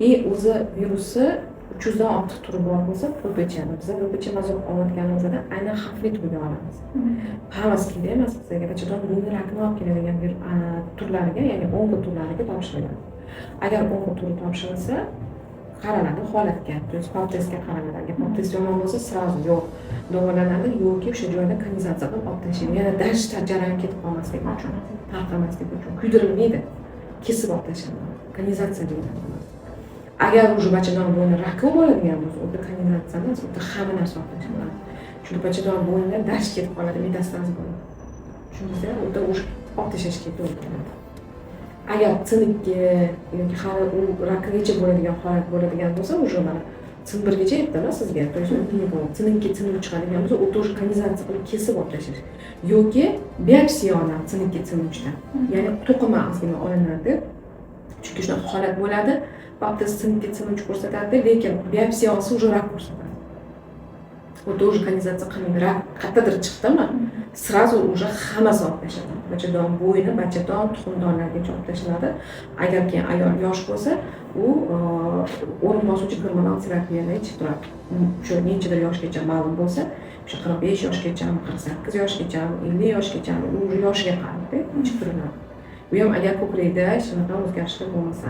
o'zi virusi 300 dan ortiq turi bor bo'lsa PPChani biz PPC mazkur olayotganimizda aynan xavfli turga olamiz. Hammasi kerak emas bizga bachadon bo'yni rakini olib keladigan bir turlariga, ya'ni onko turlariga topshiriladi. Agar onko turi topshirilsa, qaraladi holatga, to есть pap testga qaraladi. Agar pap test yomon bo'lsa, sразу yo'q davolanadi yoki o'sha joyda kanalizatsiya qilib olib tashlaydi. Yana dash jarayon ketib qolmasligi uchun, tarqamasligi uchun kuydirilmaydi, kesib olib tashlanadi. Kanalizatsiya deyiladi. Agar уже bachadon bo'yni raki bo'ladigan bo'lsa, unda kanalizatsiya emas, unda hamma narsa olib tashlanadi. Chunki bachadon bo'yni dash ketib qoladi, metastaz bo'ladi. Tushundingizmi? Unda уже olib tashlashga to'g'ri keladi. Agar sinikki yoki hali u rakgacha bo'ladigan holat bo'ladigan bo'lsa, уже mana sinbirgacha aytdim sizga, to есть sinikki sinib chiqadigan bo'lsa, u тоже kanalizatsiya qilib kesib olib tashlash. Yoki biopsiya olinadi sinikki sinuvchidan. Ya'ni to'qima ozgina olinadi. Chunki shunaqa holat bo'ladi. Pap sinikki sinuvchi ko'rsatadi, lekin biopsiya olsa уже rak ko'rsatadi. U тоже kanalizatsiya qilmaydi. Rak qayerdadir chiqdimi? Sразу уже hammasi olib tashlanadi. Bachadon bo'yni, bachadon, tuxumdonlargacha olib tashlanadi. Agar keyin ayol yosh bo'lsa, u o'rin bosuvchi gormonal terapiyani ichib turadi. Shu nechadir yoshgacha ma'lum bo'lsa, o'sha 45 yoshgacha, 48 yoshgacha, 50 yoshgacha, u yoshiga qarab ichib turiladi. Bu ham agar ko'krikda shunaqa o'zgarishlar bo'lmasa.